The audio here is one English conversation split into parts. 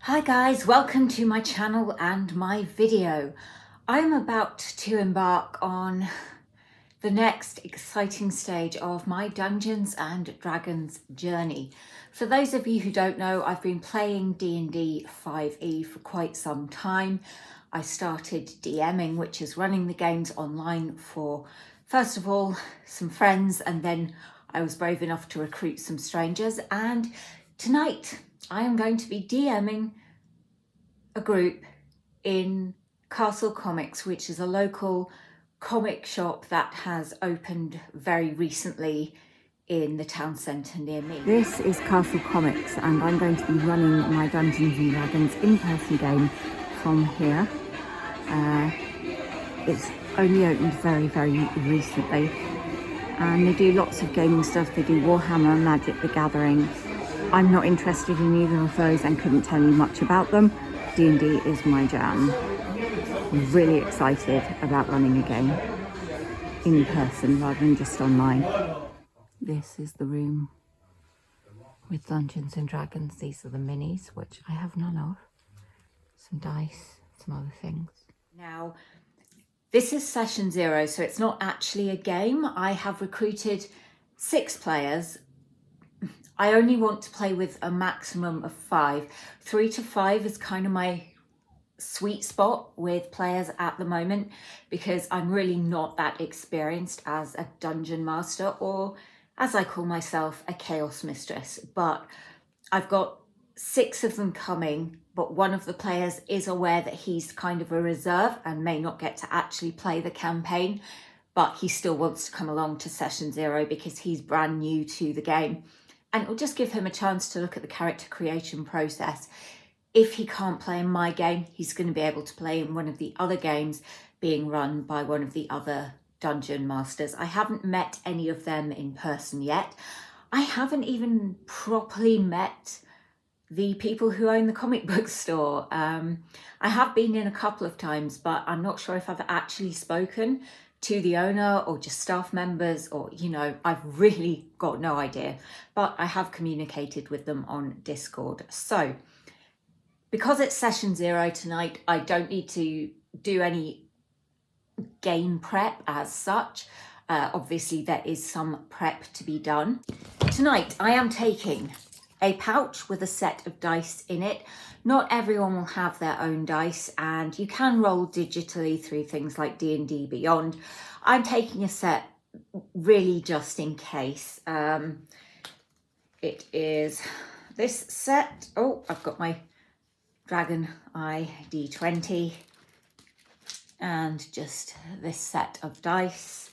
Hi guys, welcome to my channel and my video. I'm about to embark on the next exciting stage of my Dungeons and Dragons journey. For those of you who don't know, I've been playing D&D 5e for quite some time. I started DMing, which is running the games online for, first of all, some friends, and then I was brave enough to recruit some strangers. And tonight I am going to be DMing a group in Castle Comics, which is a local comic shop that has opened very recently in the town centre near me. This is Castle Comics, and I'm going to be running my Dungeons and Dragons in-person game from here. It's only opened very recently, and they do lots of gaming stuff. They do Warhammer, Magic the Gathering. I'm not interested in either of those and couldn't tell you much about them. D&D is my jam. I'm really excited about running a game in person rather than just online. This is the room with Dungeons and Dragons. These are the minis, which I have none of. Some dice, some other things. Now, this is session 0, so it's not actually a game. I have recruited 6 players. I only want to play with a maximum of 5. 3 to 5 is kind of my sweet spot with players at the moment, because I'm really not that experienced as a dungeon master, or as I call myself, a chaos mistress. But I've got 6 of them coming, but one of the players is aware that he's kind of a reserve and may not get to actually play the campaign, but he still wants to come along to session 0 because he's brand new to the game. And it'll just give him a chance to look at the character creation process. If he can't play in my game, he's going to be able to play in one of the other games being run by one of the other dungeon masters. I haven't met any of them in person yet. I haven't even properly met the people who own the comic book store. I have been in a couple of times, but I'm not sure if I've actually spoken to the owner or just staff members, or, I've really got no idea. But I have communicated with them on Discord. So, because it's session 0 tonight, I don't need to do any game prep as such. Obviously, there is some prep to be done. Tonight, I am taking a pouch with a set of dice in it. Not everyone will have their own dice, and you can roll digitally through things like D&D Beyond. I'm taking a set really just in case. It is this set. Oh, I've got my Dragon Eye D20 and just this set of dice.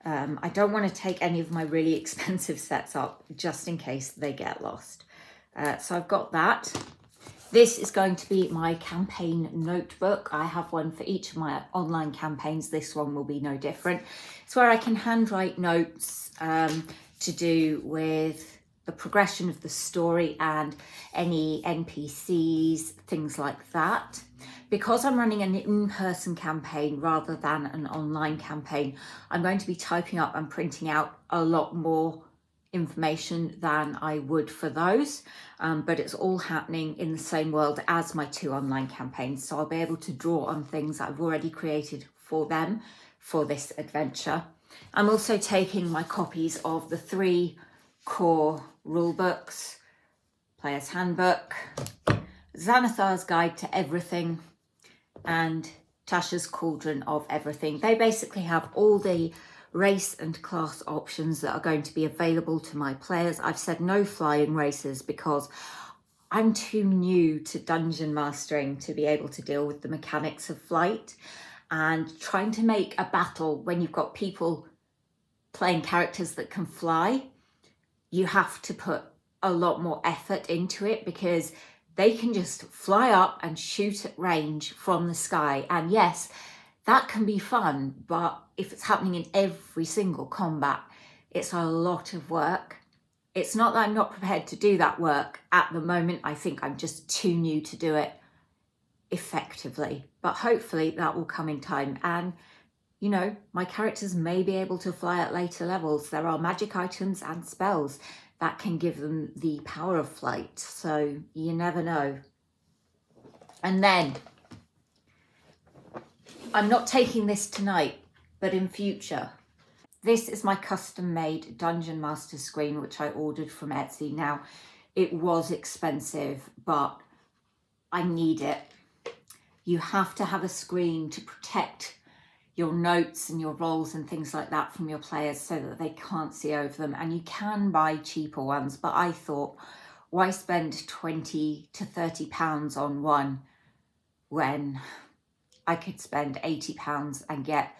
I don't want to take any of my really expensive sets up just in case they get lost. So I've got that. This is going to be my campaign notebook. I have one for each of my online campaigns. This one will be no different. It's where I can handwrite notes to do with the progression of the story and any NPCs, things like that. Because I'm running an in-person campaign rather than an online campaign, I'm going to be typing up and printing out a lot more information than I would for those, but it's all happening in the same world as my 2 online campaigns, so I'll be able to draw on things that I've already created for them for this adventure. I'm also taking my copies of the 3 core rule books, Player's Handbook, Xanathar's Guide to Everything, and Tasha's Cauldron of Everything. They basically have all the race and class options that are going to be available to my players. I've said no flying races because I'm too new to dungeon mastering to be able to deal with the mechanics of flight, and trying to make a battle when you've got people playing characters that can fly, you have to put a lot more effort into it, because they can just fly up and shoot at range from the sky. And yes, that can be fun, but if it's happening in every single combat, it's a lot of work. It's not that I'm not prepared to do that work at the moment. I think I'm just too new to do it effectively, but hopefully that will come in time. And my characters may be able to fly at later levels. There are magic items and spells that can give them the power of flight, so you never know. And then, I'm not taking this tonight, but in future. This is my custom made Dungeon Master screen, which I ordered from Etsy. Now, it was expensive, but I need it. You have to have a screen to protect your notes and your rolls and things like that from your players so that they can't see over them. And you can buy cheaper ones, but I thought, why spend 20 to 30 pounds on one when I could spend 80 pounds and get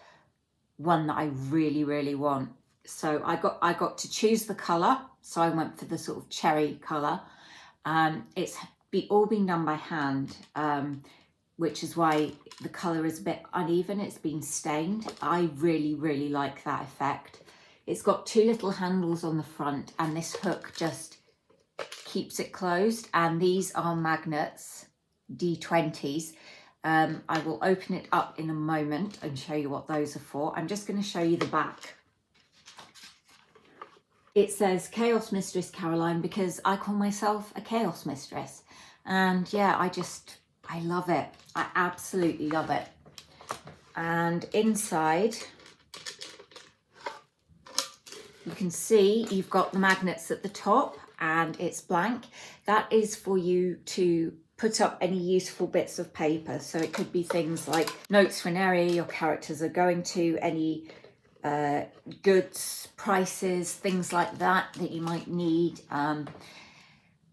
one that I really, really want. So I got to choose the colour. So I went for the sort of cherry colour. It's all been done by hand, which is why the colour is a bit uneven. It's been stained. I really, really like that effect. It's got two little handles on the front, and this hook just keeps it closed. And these are magnets, D20s. I will open it up in a moment and show you what those are for. I'm just going to show you the back. It says Chaos Mistress Caroline because I call myself a Chaos Mistress. And yeah, I love it. I absolutely love it. And inside, you can see you've got the magnets at the top and it's blank. That is for you to put up any useful bits of paper. So it could be things like notes for an area your characters are going to, any goods, prices, things like that you might need.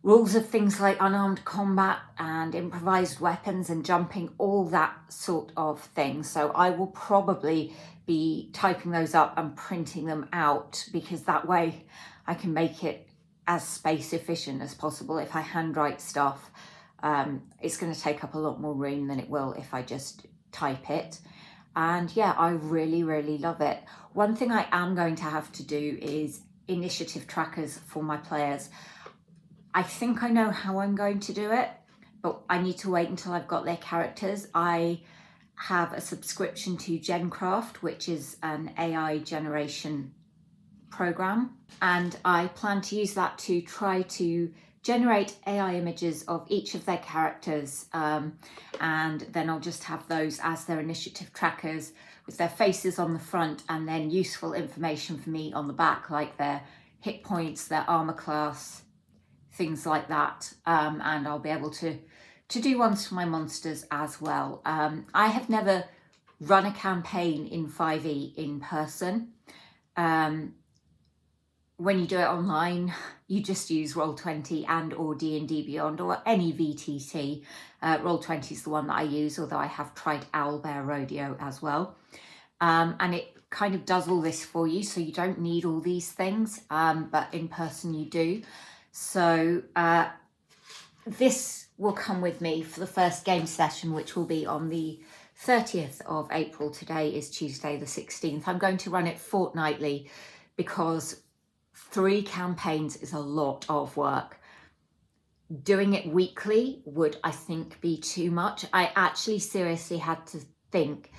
Rules of things like unarmed combat and improvised weapons and jumping, all that sort of thing. So I will probably be typing those up and printing them out because that way I can make it as space efficient as possible. If I handwrite stuff, it's going to take up a lot more room than it will if I just type it. And yeah, I really, really love it. One thing I am going to have to do is initiative trackers for my players. I think I know how I'm going to do it, but I need to wait until I've got their characters. I have a subscription to GenCraft, which is an AI generation program, and I plan to use that to try to generate AI images of each of their characters, and then I'll just have those as their initiative trackers with their faces on the front and then useful information for me on the back, like their hit points, their armor class, things like that. And I'll be able to do ones for my monsters as well. I have never run a campaign in 5e in person. When you do it online, you just use Roll20 and or D&D Beyond or any VTT. Roll20 is the one that I use, although I have tried Owlbear Rodeo as well. And it kind of does all this for you, so you don't need all these things, but in person you do. So this will come with me for the first game session, which will be on the 30th of April. Today is Tuesday the 16th. I'm going to run it fortnightly because 3 campaigns is a lot of work. Doing it weekly would, I think, be too much. I actually seriously had to think,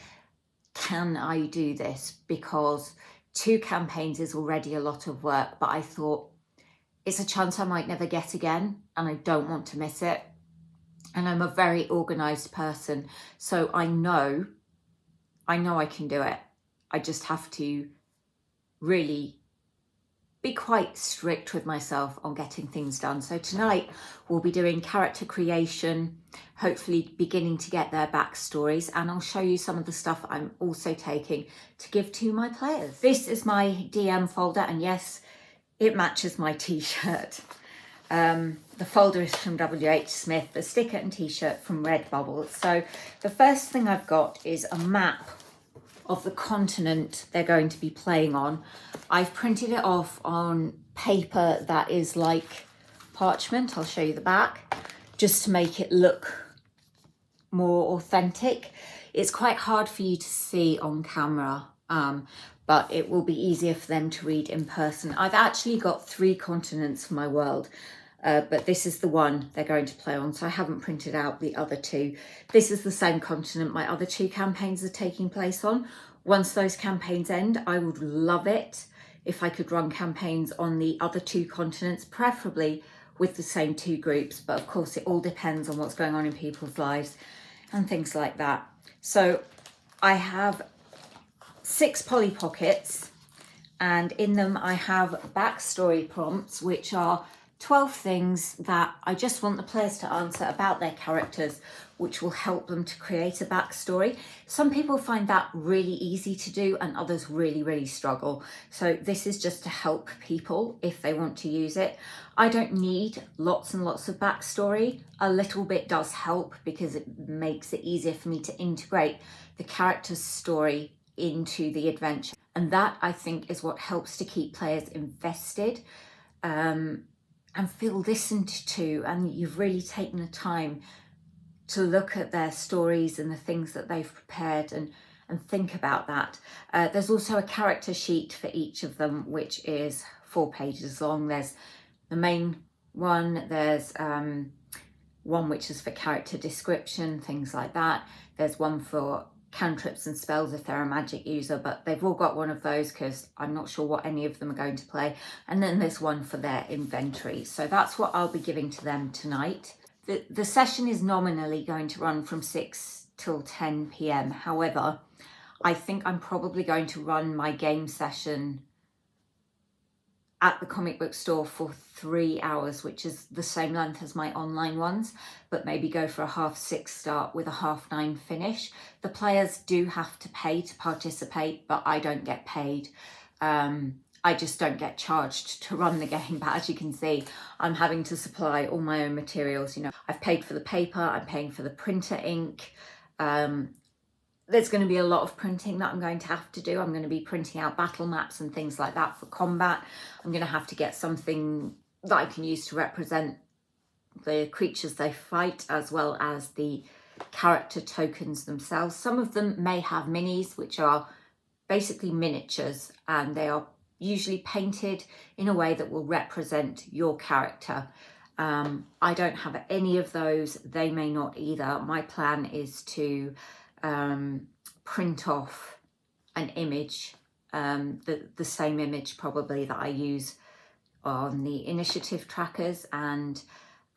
can I do this? Because 2 campaigns is already a lot of work, but I thought it's a chance I might never get again and I don't want to miss it. And I'm a very organized person, so I know I can do it. I just have to really be quite strict with myself on getting things done. So tonight we'll be doing character creation, hopefully beginning to get their backstories, and I'll show you some of the stuff I'm also taking to give to my players. This is my DM folder, and yes, it matches my t-shirt. The folder is from WH Smith, the sticker and t-shirt from Redbubble. So the first thing I've got is a map of the continent they're going to be playing on. I've printed it off on paper that is like parchment. I'll show you the back, just to make it look more authentic. It's quite hard for you to see on camera, but it will be easier for them to read in person. I've actually got 3 continents for my world, but this is the one they're going to play on, so I haven't printed out the other 2. This is the same continent my other 2 campaigns are taking place on. Once those campaigns end, I would love it if I could run campaigns on the other 2 continents, preferably with the same 2 groups, but of course it all depends on what's going on in people's lives and things like that. So I have 6 Polly Pockets, and in them I have backstory prompts, which are 12 things that I just want the players to answer about their characters, which will help them to create a backstory. Some people find that really easy to do and others really, really struggle. So this is just to help people if they want to use it. I don't need lots and lots of backstory. A little bit does help because it makes it easier for me to integrate the character's story into the adventure. And that, I think, is what helps to keep players invested and feel listened to, and you've really taken the time to look at their stories and the things that they've prepared and think about that. There's also a character sheet for each of them, which is 4 pages long. There's the main one, there's one which is for character description, things like that. There's one for cantrips and spells if they're a magic user, but they've all got one of those because I'm not sure what any of them are going to play. And then there's one for their inventory. So that's what I'll be giving to them tonight. The session is nominally going to run from 6 till 10 p.m. However, I think I'm probably going to run my game session at the comic book store for 3 hours, which is the same length as my online ones, but maybe go for a 6:30 start with a 9:30 finish. The players do have to pay to participate, but I don't get paid. I just don't get charged to run the game, but as you can see, I'm having to supply all my own materials. You know, I've paid for the paper, I'm paying for the printer ink. There's going to be a lot of printing that I'm going to have to do. I'm going to be printing out battle maps and things like that for combat. I'm going to have to get something that I can use to represent the creatures they fight, as well as the character tokens themselves. Some of them may have minis, which are basically miniatures, and they are usually painted in a way that will represent your character. I don't have any of those. They may not either. My plan is to print off an image, the same image probably that I use on the initiative trackers, and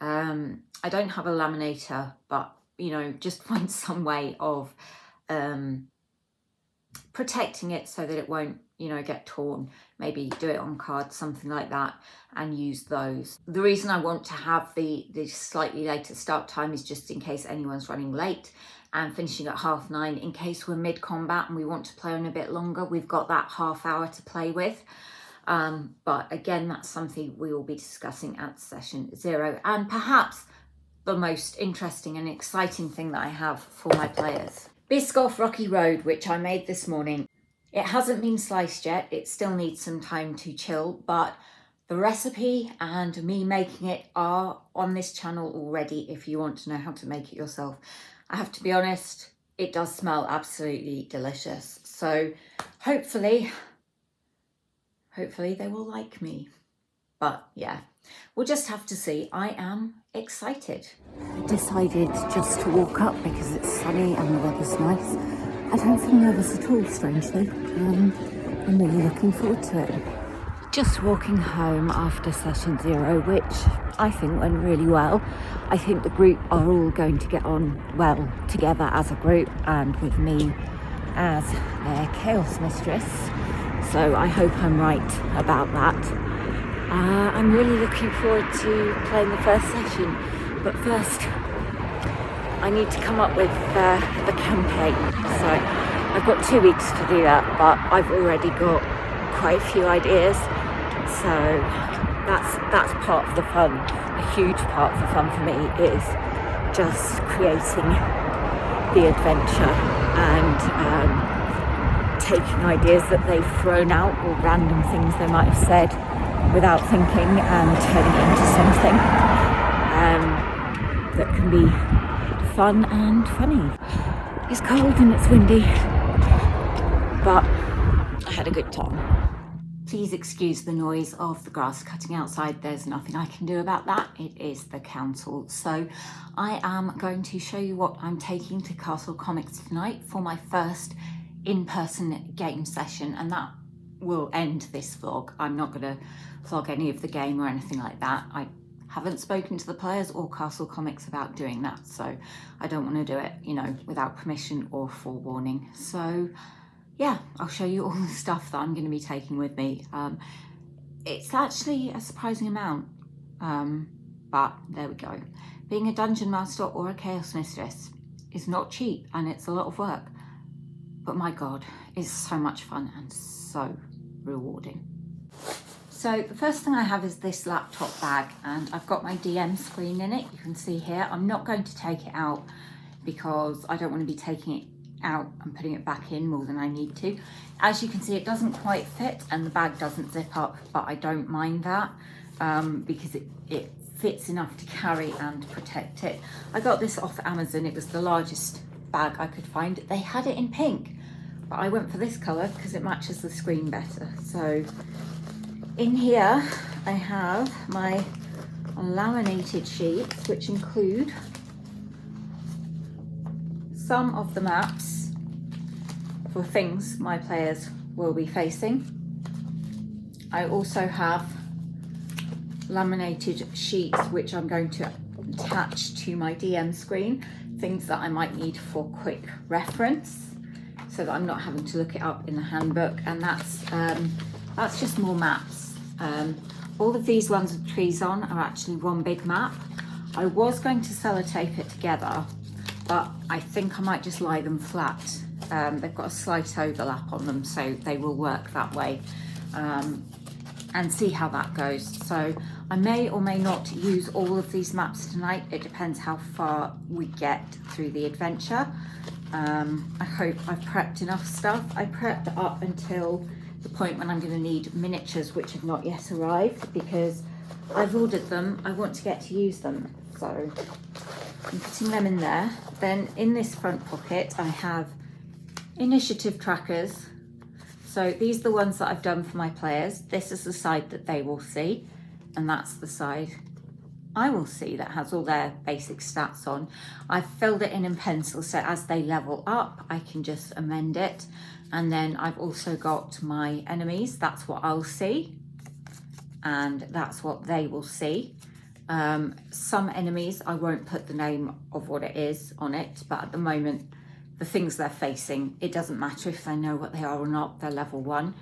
I don't have a laminator, but you know, just find some way of protecting it so that it won't, you know, get torn. Maybe do it on cards, something like that, and use those. The reason I want to have the slightly later start time is just in case anyone's running late, and finishing at 9:30 in case we're mid-combat and we want to play on a bit longer. We've got that half hour to play with. But again, that's something we will be discussing at session 0. And perhaps the most interesting and exciting thing that I have for my players. Biscoff Rocky Road, which I made this morning. It hasn't been sliced yet. It still needs some time to chill, but the recipe and me making it are on this channel already if you want to know how to make it yourself. I have to be honest, it does smell absolutely delicious. So hopefully they will like me. But yeah, we'll just have to see. I am excited. I decided just to walk up because it's sunny and the weather's nice. I don't feel nervous at all, strangely. I'm really looking forward to it. Just walking home after session 0, which I think went really well. I think the group are all going to get on well together as a group, and with me as their chaos mistress. So I hope I'm right about that. I'm really looking forward to playing the first session, but first I need to come up with the campaign. So I've got 2 weeks to do that, but I've already got quite a few ideas. So that's part of the fun. A huge part of the fun for me is just creating the adventure and taking ideas that they've thrown out or random things they might have said without thinking and turning it into something that can be fun and funny. It's cold and it's windy, but I had a good time. Please excuse the noise of the grass cutting outside. There's nothing I can do about that. It is the council. So I am going to show you what I'm taking to Castle Comics tonight for my first in-person game session, and that will end this vlog. I'm not going to vlog any of the game or anything like that. I haven't spoken to the players or Castle Comics about doing that, so I don't want to do it, you know, without permission or forewarning. So yeah, I'll show you all the stuff that I'm going to be taking with me. It's actually a surprising amount, but there we go. Being a dungeon master or a chaos mistress is not cheap, and it's a lot of work, but my God, it's so much fun and so rewarding. So the first thing I have is this laptop bag, and I've got my DM screen in it. You can see here, I'm not going to take it out because I don't want to be taking it out and putting it back in more than I need to. As you can see, it doesn't quite fit and the bag doesn't zip up, but I don't mind that because it fits enough to carry and protect it. I got this off Amazon. It was the largest bag I could find. They had it in pink, but I went for this color because it matches the screen better. So in here I have my laminated sheets, which include some of the maps for things my players will be facing. I also have laminated sheets which I'm going to attach to my DM screen, things that I might need for quick reference so that I'm not having to look it up in the handbook. And that's just more maps. All of these ones with trees on are actually one big map. I was going to sellotape it together, but I think I might just lie them flat. They've got a slight overlap on them, so they will work that way, and see how that goes. So I may or may not use all of these maps tonight. It depends how far we get through the adventure. I hope I've prepped enough stuff. I prepped up until the point when I'm going to need miniatures, which have not yet arrived because I've ordered them. I want to get to use them, so I'm putting them in there. Then in this front pocket I have initiative trackers. So these are the ones that I've done for my players. This is the side that they will see, and that's the side I will see that has all their basic stats on. I've filled it in pencil, so as they level up I can just amend it. And then I've also got my enemies. That's what I'll see, and that's what they will see. Some enemies I won't put the name of what it is on it, but at the moment the things they're facing, it doesn't matter if they know what they are or not. They're level 1.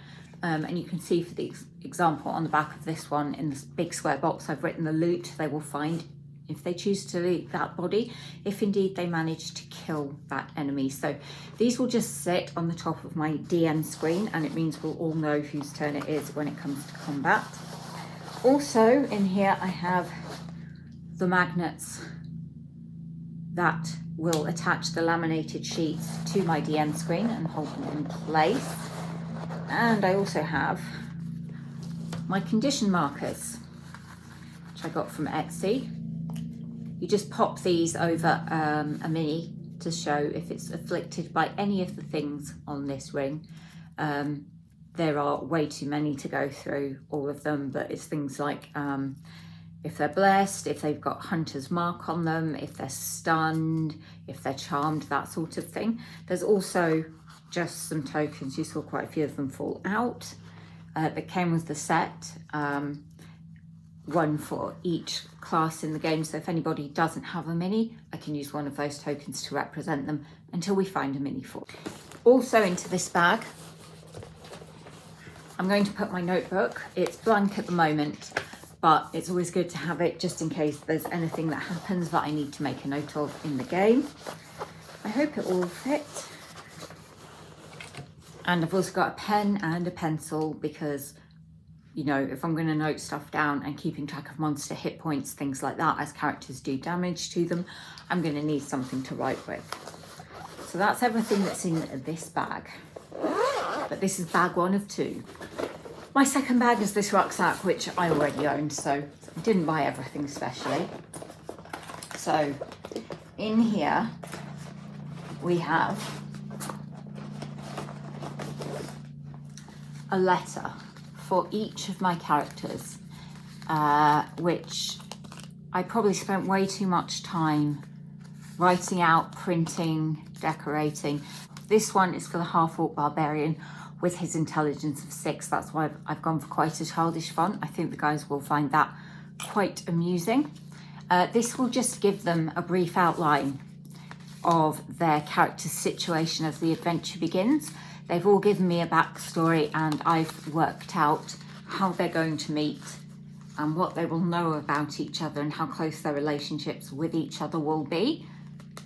And you can see for the example on the back of this one, in this big square box, I've written the loot they will find if they choose to loot that body, if indeed they manage to kill that enemy. So these will just sit on the top of my DM screen, and it means we'll all know whose turn it is when it comes to combat. Also in here I have the magnets that will attach the laminated sheets to my DM screen and hold them in place. And I also have my condition markers, which I got from Etsy. You just pop these over a mini to show if it's afflicted by any of the things on this ring. There are way too many to go through all of them, but it's things like if they're blessed, if they've got Hunter's Mark on them, if they're stunned, if they're charmed, that sort of thing. There's also just some tokens. You saw quite a few of them fall out that came with the set. One for each class in the game, so if anybody doesn't have a mini, I can use one of those tokens to represent them until we find a mini for. Also into this bag, I'm going to put my notebook. It's blank at the moment, but it's always good to have it just in case there's anything that happens that I need to make a note of in the game. I hope it will fit. And I've also got a pen and a pencil because, you know, if I'm going to note stuff down and keeping track of monster hit points, things like that, as characters do damage to them, I'm going to need something to write with. So that's everything that's in this bag. But this is bag 1 of 2. My second bag is this rucksack, which I already own, so I didn't buy everything specially. So in here we have a letter for each of my characters, which I probably spent way too much time writing out, printing, decorating. This one is for the half-orc barbarian with his intelligence of 6. That's why I've gone for quite a childish font. I think the guys will find that quite amusing. This will just give them a brief outline of their character's situation as the adventure begins. They've all given me a backstory, and I've worked out how they're going to meet and what they will know about each other and how close their relationships with each other will be.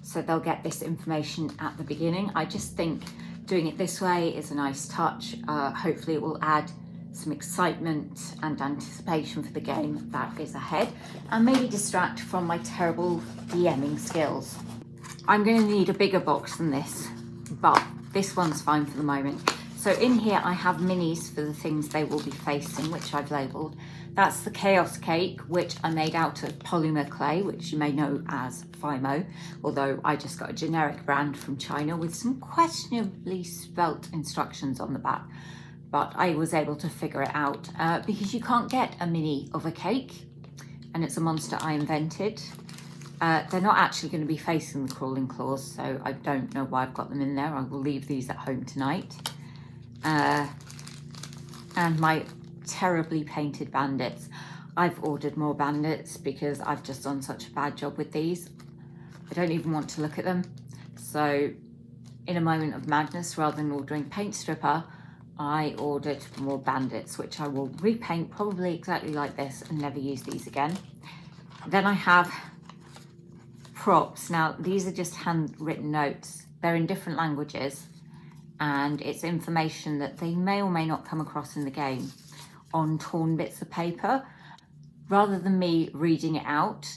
So they'll get this information at the beginning. I just think doing it this way is a nice touch. Hopefully it will add some excitement and anticipation for the game that is ahead, and maybe distract from my terrible DMing skills. I'm going to need a bigger box than this, but this one's fine for the moment. So in here I have minis for the things they will be facing, which I've labelled. That's the Chaos Cake, which I made out of polymer clay, which you may know as Fimo, although I just got a generic brand from China with some questionably spelt instructions on the back. But I was able to figure it out because you can't get a mini of a cake, and it's a monster I invented. They're not actually going to be facing the crawling claws, so I don't know why I've got them in there. I will leave these at home tonight. And my terribly painted bandits. I've ordered more bandits because I've just done such a bad job with these. I don't even want to look at them. So in a moment of madness, rather than ordering paint stripper, I ordered more bandits, which I will repaint probably exactly like this and never use these again. Then I have props. Now these are just handwritten notes. They're in different languages, and it's information that they may or may not come across in the game on torn bits of paper. Rather than me reading it out,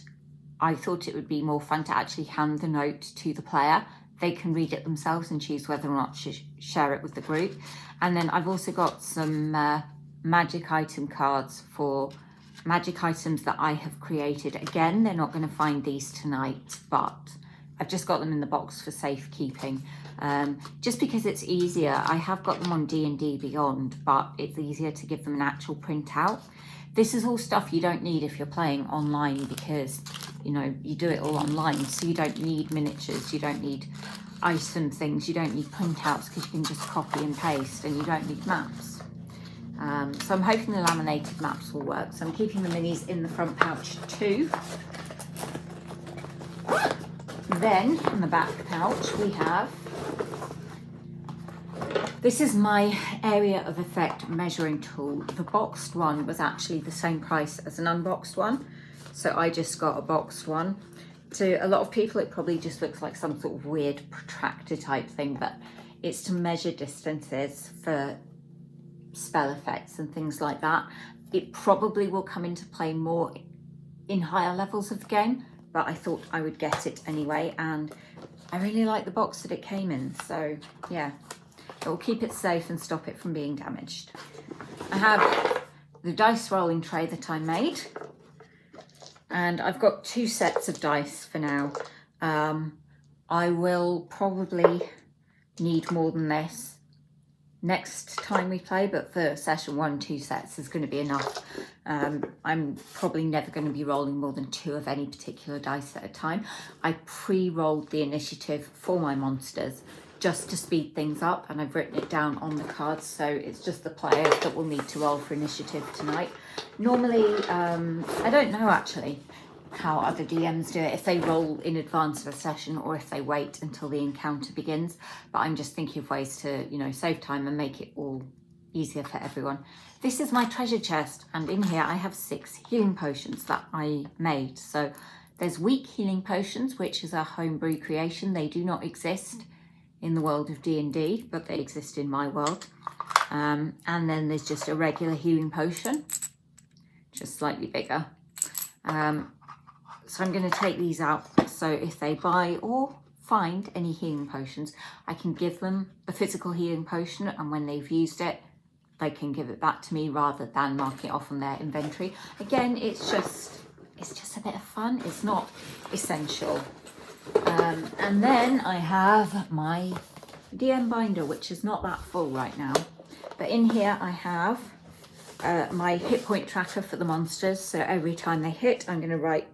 I thought it would be more fun to actually hand the note to the player. They can read it themselves and choose whether or not to share it with the group. And then I've also got some magic item cards for magic items that I have created. Again, they're not going to find these tonight, but I've just got them in the box for safekeeping. Just because it's easier. I have got them on D&D Beyond, but it's easier to give them an actual printout. This is all stuff you don't need if you're playing online, because you know you do it all online, so you don't need miniatures, you don't need item things, you don't need printouts, because you can just copy and paste, and you don't need maps. So I'm hoping the laminated maps will work. So I'm keeping the minis in the front pouch too. Then in the back pouch we have, this is my area of effect measuring tool. The boxed one was actually the same price as an unboxed one, so I just got a boxed one. To a lot of people it probably just looks like some sort of weird protractor type thing, but it's to measure distances for spell effects and things like that. It probably will come into play more in higher levels of the game, but I thought I would get it anyway, and I really like the box that it came in, so yeah. It will keep it safe and stop it from being damaged. I have the dice rolling tray that I made, and I've got 2 sets of dice for now. I will probably need more than this next time we play, but for session 1, 2 sets is going to be enough. I'm probably never going to be rolling more than 2 of any particular dice at a time. I pre-rolled the initiative for my monsters just to speed things up, and I've written it down on the cards, so it's just the players that will need to roll for initiative tonight. Normally, I don't know actually how other DMs do it, if they roll in advance of a session or if they wait until the encounter begins, but I'm just thinking of ways to, you know, save time and make it all easier for everyone. This is my treasure chest, and in here I have 6 healing potions that I made. So there's weak healing potions, which is a homebrew creation. They do not exist in the world of D&D, but they exist in my world. And then there's just a regular healing potion, just slightly bigger. So I'm going to take these out, so if they buy or find any healing potions, I can give them a physical healing potion, and when they've used it, they can give it back to me rather than marking it off on their inventory. Again, it's just a bit of fun. It's not essential. And then I have my DM binder, which is not that full right now, but in here I have my hit point tracker for the monsters. So every time they hit, I'm going to write,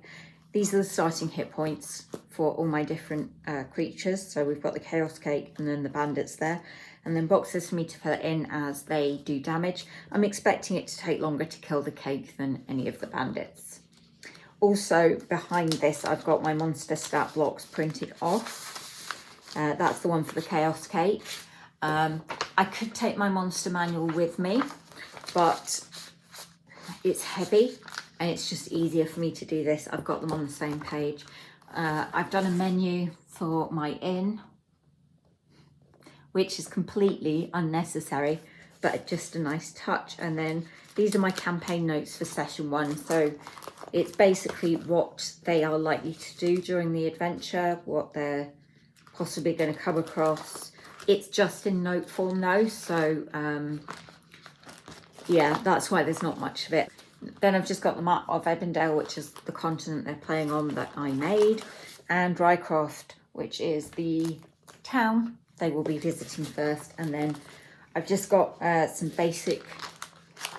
these are the starting hit points for all my different creatures. So we've got the Chaos Cake and then the bandits there, and then boxes for me to fill it in as they do damage. I'm expecting it to take longer to kill the cake than any of the bandits. Also behind this, I've got my Monster stat blocks printed off. That's the one for the Chaos Cake. I could take my Monster manual with me, but it's heavy and it's just easier for me to do this. I've got them on the same page. I've done a menu for my inn, which is completely unnecessary, but just a nice touch. And then these are my campaign notes for session 1. So it's basically what they are likely to do during the adventure, what they're possibly going to come across. It's just in note form though, so yeah, that's why there's not much of it. Then I've just got the map of Ebendale, which is the continent they're playing on that I made, and Rycroft, which is the town they will be visiting first. And then I've just got some basic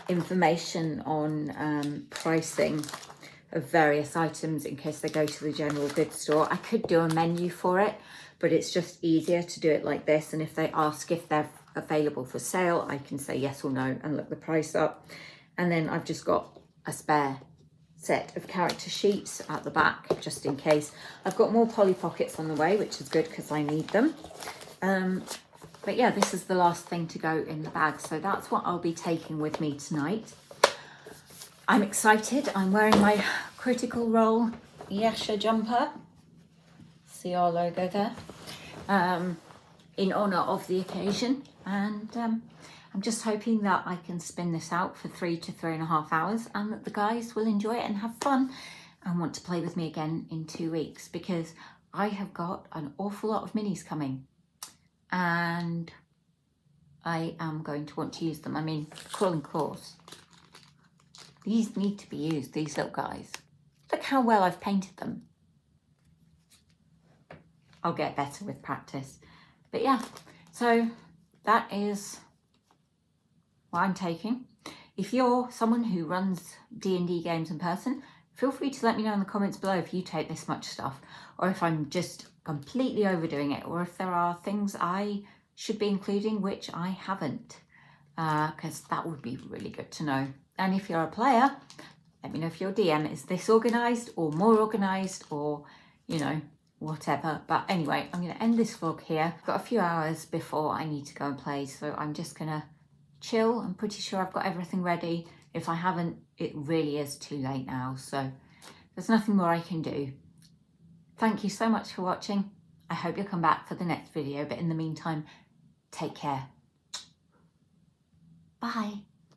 information on pricing of various items in case they go to the general goods store. I could do a menu for it, but it's just easier to do it like this. And if they ask if they're available for sale, I can say yes or no and look the price up. And then I've just got a spare set of character sheets at the back, just in case. I've got more Polly Pockets on the way, which is good because I need them. But yeah, this is the last thing to go in the bag. So that's what I'll be taking with me tonight. I'm excited. I'm wearing my Critical Role Yasha jumper. See our logo there. In honour of the occasion. And I'm just hoping that I can spin this out for 3 to 3.5 hours and that the guys will enjoy it and have fun and want to play with me again in 2 weeks, because I have got an awful lot of minis coming and I am going to want to use them. I mean, Crawling Claws. These need to be used, these little guys. Look how well I've painted them. I'll get better with practice. But yeah, so that is what I'm taking. If you're someone who runs D&D games in person, feel free to let me know in the comments below if you take this much stuff, or if I'm just completely overdoing it, or if there are things I should be including which I haven't, because that would be really good to know. And if you're a player, let me know if your DM is this organised or more organised, or, you know, whatever. But anyway, I'm going to end this vlog here. I've got a few hours before I need to go and play, so I'm just going to chill. I'm pretty sure I've got everything ready. If I haven't, it really is too late now, so there's nothing more I can do. Thank you so much for watching. I hope you'll come back for the next video, but in the meantime, take care. Bye.